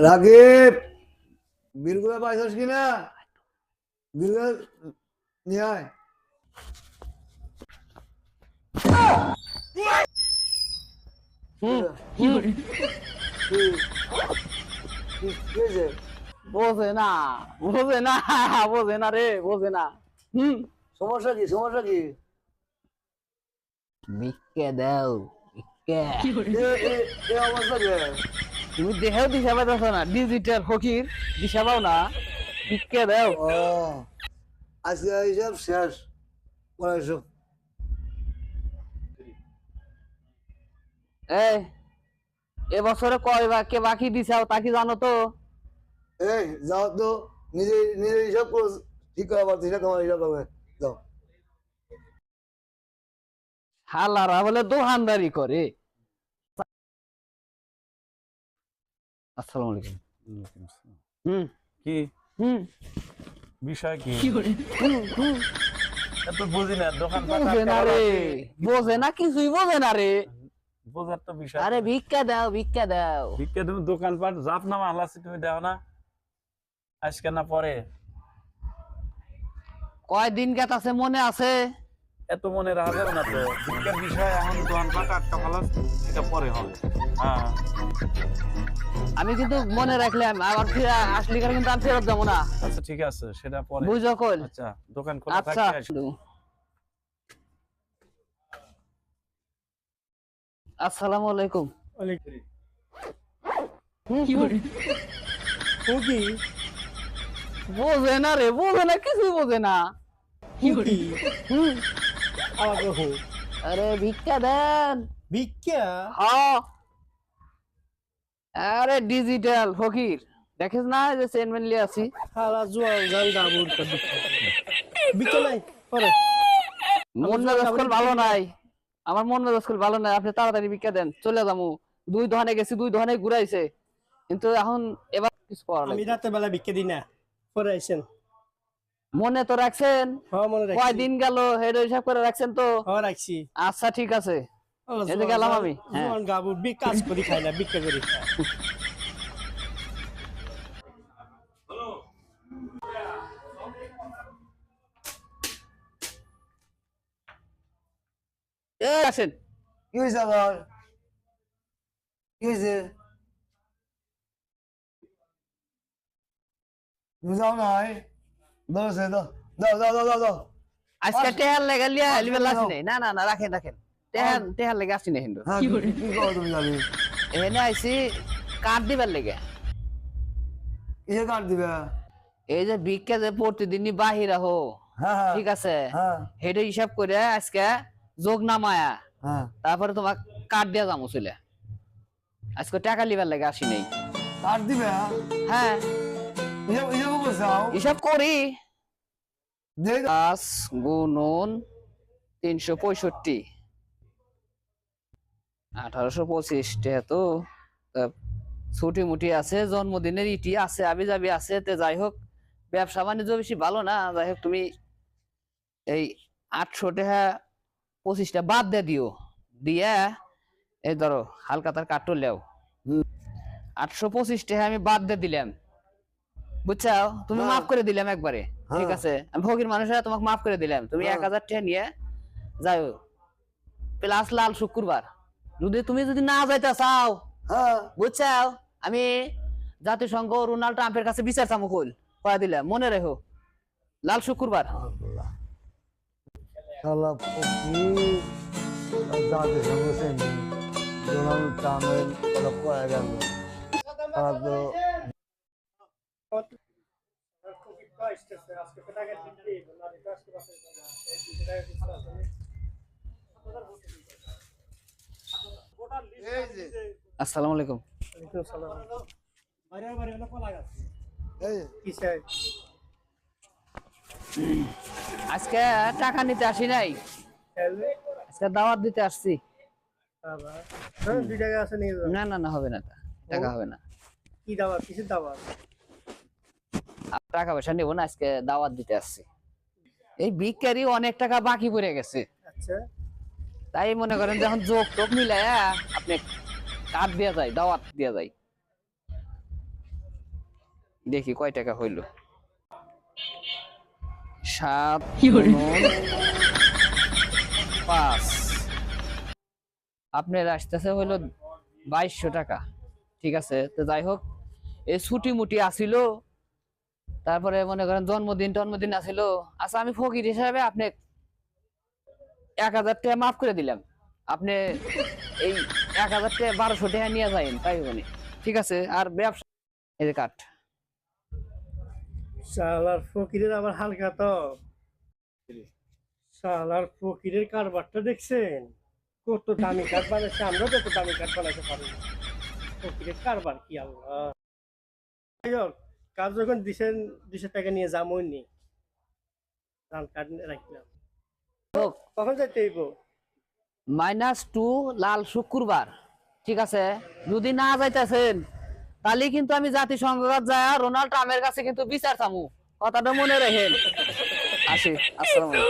রাকিব, বিলগুলো পাইছস কিনা? বিলগুলো নিয়ে আয়। বোঝে না বোঝে না বোঝে না রে বোঝে না। সমস্যা কি? সমস্যা কি? ভিক্ষে দাও ভিক্ষে। এ অবস্থা কে? তুমি দেহেও দিশা পাইতেছ না, ডিজিটাল ফকির দিশা পাও না, ভিক্ষে দাও। ও, আজকে হিসাব শেষ। পড়াইছো? এই এবছরে কয় কে বাকি দিছাও তা কি জানো তো? এই যাও তো, নিজে নিজে হিসাব করো, ঠিক করে পারছিস না, তোমার হিসাব হবে। যাও। হালারা বলে দোকানদারি করে। আসসালামু আলাইকুম। হুম কি হুম বিষয় কি? হুম হুম। এত বুঝি না দোকান বোঝে না রে, বোঝে না, কিছুই বোঝে না রে। বোঝার তো বিষয়। আরে ভিক্ষা দাও ভিক্ষা দাও। ভিক্ষা তুমি দোকানপাট জাপ নামা হালাছি, তুমি দাও না আজকে না পরে? কয়দিন গেত আছে মনে আছে? এত মনে রাখা যাবে না তো। ভিক্ষার বিষয় এখন দোকানপাট আটকা ফেলা, এটা পরে হবে। হ্যাঁ, আমি কিন্তু মনে রাখলাম, আবার ফিরে আসলে কিন্তু আমি ফেরত যাবো না। আচ্ছা ঠিক আছে, সেটা পরে। বুঝো কল। আচ্ছা, দোকান খোলা আচ্ছা থাকতে আসো। আসসালামু আলাইকুম। বোঝে না রে, বোঝে না, কিছুই বোঝে না। হুম। আরে ভিক্ষা দেন। ভিক্ষা? হ্যাঁ। আরে ডিজিটাল ফকির দেখিস না যে চেয়ারম্যান লিয়ে আছি। হালা জোয়ান গান গাবুর কা ভিক্ষা নাই পরে। মন মেজাজ ভালো নাই, আমার মন মেজাজ ভালো নাই। আপনি তাড়াতাড়ি ভিক্ষা দেন, চলে যাবো। 2 দোকানে গেছি, 2 দোকানে ঘুরাইছে, কিন্তু এখন এবার কিছু করার আমি লাগবে। রাতে বেলা ভিক্ষা দিই না, পরে আইছেন। মনে তো রাখছেন? হ্যাঁ মনে রাখছি। কয়দিন গেল হেড হিসাব করে রাখছেন তো? হ্যাঁ রাখছি। আচ্ছা ঠিক আছে, হালা এই যে গেলাম আমি। হ্যাঁ জোয়ান গাবুর কাজ করি খাই না, ভিক্ষা করি খাই। এই আসেন। কি হয়েছে আবার? কি হয়েছে? বুঝাও নাই? দাও সে দাও, দাও দাও দাও দাও দাও। আজকে টেহার লেগে লিয়া পাঁচ লিবেল টাকা আসি দাও। নাই। না না না, রাখেন রাখেন। টেহার লেগে আসি নাই হিন্দু। হ্যাঁ, কি করো তুমি জানি? এখানে আইছি কার্ড দিবার লেগে। কিসে কাট দিবে? এই যে ভিক্ষা যে প্রতিদিনই বাহিরা হো, হ্যাঁ হ্যাঁ ঠিক আছে, হ্যাঁ হেডে হিসাব করে আজকে যোগ নামায়া হ্যাঁ। তারপরে তোমার কার্ড দিয়া যাবো চলে। আজকে টাকা লিবার লাগে আসি নেই। কাট দিবে? হ্যাঁ হিসাব হিসাব করছাও? হিসাব করি। দেখ 5 গুণন 365, 1825 টাকা তো। ছুটি মুটি আছে, জন্মদিনের ইটি আছে, আবি যাবি আছে। তে যাই হোক, ব্যবসা বাণিজ্য বেশি ভালো না। যাই হোক, তুমি এই 800 টাকা 25টা বাদ দিয়ে দিও। দিয়া এই ধরো হালকা তার কাটটো লেও। 825 টাকা আমি বাদ দিয়ে দিলাম, বুঝছাও? তুমি মাফ করে দিলাম একবারে, ঠিক আছে? আমি ফকির মানুষেরা তোমাকে মাফ করে দিলাম। তুমি 1000 টাকা নিয়ে যাও, প্লাস লাল শুক্রবার। তুমি যদি না যাইতে চাও, হ্যাঁ বুঝছাও, আমি জাতিসংঘ রোনাল্ড ট্রাম্পের কাছে বিচার চামু কইল কয়া দিলাম। মনে রেখো, লাল শুক্রবার। শালা ফকির জাতি সংঘ ডোনাল্ড ট্রাম্পের কথা কয়ে গেল। তারা তো আসসালামু আলাইকুম। এই আজকে টাকা নিতে আসি নাই, আজকে দাওয়াত দিতে আসছি। না না না, হবে না, টাকা হবে না। কি দাওয়াত? কিসের দাওয়াত? টাকা পয়সা নেবো না, আজকে দাওয়াত দিতে আসছি। এই ভিক্ষারি অনেক টাকা বাকি পড়ে গেছে, আচ্ছা তাই মনে করেন যখন যোগ টোক মিলায়া আপনি কার্ড দেওয়া যায়, দাওয়াত দেওয়া যায়। দেখি কয় টাকা হইল। 7 গুণন 5 আপনার আসতেছে হইলো 2200 টাকা। ঠিক আছে, তো যাই হোক এই ছুটি মুটি আসিল, তারপরে মনে করেন জন্মদিন আসিল। আচ্ছা আমি ফকির হিসাবে আপনি 1000 টাকা মাফ করে দিলাম, আপনি এই 1000 টাকা 1200 টাকা নিয়ে যাইন, তাই বলি। ঠিক আছে, আর ব্যবসা এই যে কাঠ। শালার ফকিরের আবার হালকা তো, শালার ফকিরের কারবারটা দেখছেন? কত দামি কাঠ বানাইছে, আমরা তো এত দামি কাঠ বানাইতে পারি না। ফকিরের কারবার কি আল্লাহ। যাই হোক, কাজ যখন দিছেন 200 টাকা নিয়ে যামই নি, ধান কাঠ রাখলাম। হোক কখন যাইতে হইব? -2 লাল শুক্রবার। ঠিক আছে, যদি না যাইতেছেন তাহলে কিন্তু আমি জাতিসংঘ যায় রোনাল্ড ট্রাম্পের কাছে কিন্তু বিচার চামু, কথাটা মনে রাখেন। আসি, আসসালামু আলাইকুম।